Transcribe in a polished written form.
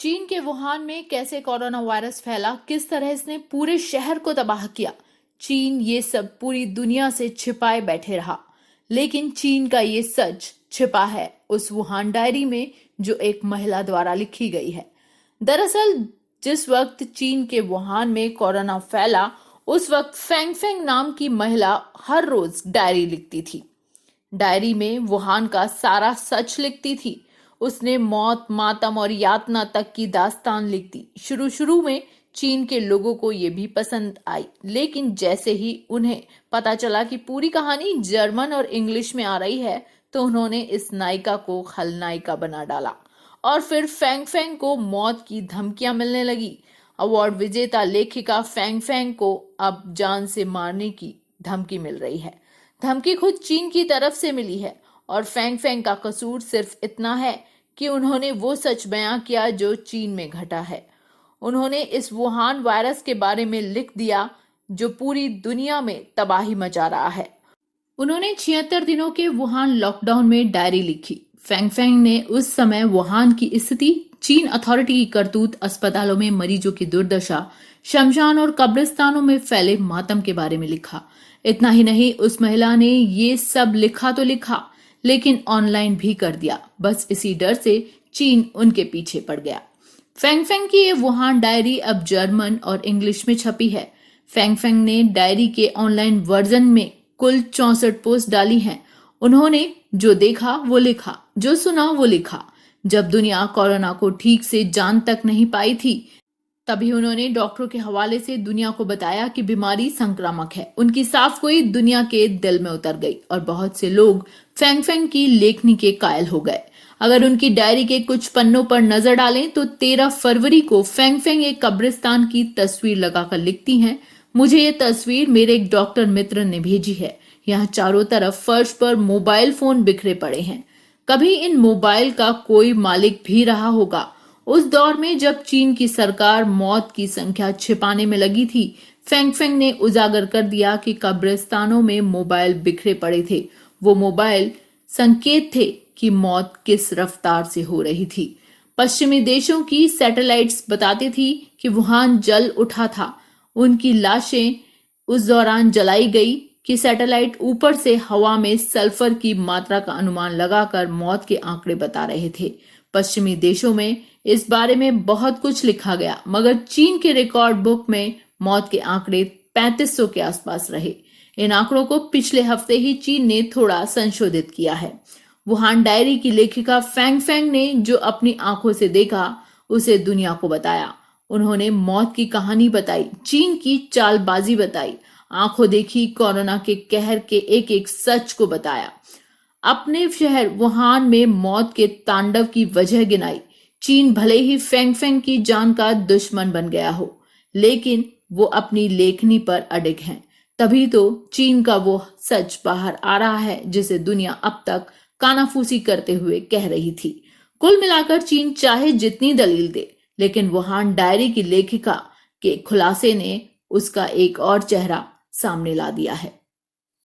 चीन के वुहान में कैसे कोरोना वायरस फैला, किस तरह इसने पूरे शहर को तबाह किया। चीन ये सब पूरी दुनिया से छिपाए बैठे रहा, लेकिन चीन का ये सच छिपा है उस वुहान डायरी में जो एक महिला द्वारा लिखी गई है। दरअसल जिस वक्त चीन के वुहान में कोरोना फैला, उस वक्त फेंग फेंग नाम की महिला हर रोज डायरी लिखती थी। डायरी में वुहान का सारा सच लिखती थी। उसने मौत, मातम और यातना तक की दास्तान लिख दी। शुरू शुरू में चीन के लोगों को यह भी पसंद आई, लेकिन जैसे ही उन्हें पता चला कि पूरी कहानी जर्मन और इंग्लिश में आ रही है, तो उन्होंने इस नायिका को खलनायिका बना डाला और फिर फेंग फेंग को मौत की धमकियां मिलने लगी। अवार्ड विजेता लेखिका फेंग फेंग को अब जान से मारने की धमकी मिल रही है। धमकी खुद चीन की तरफ से मिली है और फेंग फेंग का कसूर सिर्फ इतना है कि उन्होंने वो सच बयां किया जो चीन में घटा है। उन्होंने इस वुहान वायरस के बारे में लिख दिया जो पूरी दुनिया में तबाही मचा रहा है। उन्होंने 76 दिनों के वुहान लॉकडाउन में डायरी लिखी। फेंग फेंग ने उस समय वुहान की स्थिति, चीन अथॉरिटी की करतूत, अस्पतालों में मरीजों की दुर्दशा, शमशान और कब्रिस्तानों में फैले मातम के बारे में लिखा। इतना ही नहीं, उस महिला ने ये सब लिखा तो लिखा, लेकिन ऑनलाइन भी कर दिया। बस इसी डर से चीन उनके पीछे पड़ गया। फेंग फेंग की ये वुहान डायरी अब जर्मन और इंग्लिश में छपी है। फेंग फेंग ने डायरी के ऑनलाइन वर्जन में कुल 64 पोस्ट डाली हैं। उन्होंने जो देखा वो लिखा, जो सुना वो लिखा। जब दुनिया कोरोना को ठीक से जान तक नहीं पाई थी, तभी उन्होंने डॉक्टरों के हवाले से दुनिया को बताया कि बीमारी संक्रामक है। उनकी साफ गोई दुनिया के दिल में उतर गई और बहुत से लोग फेंग फेंग की लेखनी के कायल हो गए। अगर उनकी डायरी के कुछ पन्नों पर नजर डालें तो 13 फरवरी को फेंग फेंग एक कब्रिस्तान की तस्वीर लगाकर लिखती हैं, मुझे ये तस्वीर मेरे एक डॉक्टर मित्र ने भेजी है। यहाँ चारों तरफ फर्श पर मोबाइल फोन बिखरे पड़े हैं। कभी इन मोबाइल का कोई मालिक भी रहा होगा। उस दौर में जब चीन की सरकार मौत की संख्या छिपाने में लगी थी, फेंग फेंग ने उजागर कर दिया कि कब्रिस्तानों में मोबाइल बिखरे पड़े थे। वो मोबाइल संकेत थे कि मौत किस रफ्तार से हो रही थी। पश्चिमी देशों की सैटेलाइट्स बताती थी कि वुहान जल उठा था। उनकी लाशें उस दौरान जलाई गई कि सैटेलाइट ऊपर से हवा में सल्फर की मात्रा का अनुमान लगाकर मौत के आंकड़े बता रहे थे। पश्चिमी देशों में इस बारे में बहुत कुछ लिखा गया, मगर चीन के रिकॉर्ड बुक में मौत के आंकड़े 3500 के आसपास रहे। इन आंकड़ों को पिछले हफ्ते ही चीन ने थोड़ा संशोधित किया है। वुहान डायरी की लेखिका फेंग फेंग ने जो अपनी आंखों से देखा उसे दुनिया को बताया। उन्होंने मौत की कहानी बताई, चीन की चालबाजी बताई, आंखों देखी कोरोना के कहर के एक एक सच को बताया। अपने शहर वुहान में मौत के तांडव की वजह गिनाई। चीन भले ही फेंग फेंग की जान का दुश्मन बन गया हो, लेकिन वो अपनी लेखनी पर अडिग हैं। तभी तो चीन का वो सच बाहर आ रहा है जिसे दुनिया अब तक कानाफूसी करते हुए कह रही थी। कुल मिलाकर चीन चाहे जितनी दलील दे, लेकिन वुहान डायरी की लेखिका के खुलासे ने उसका एक और चेहरा सामने ला दिया है।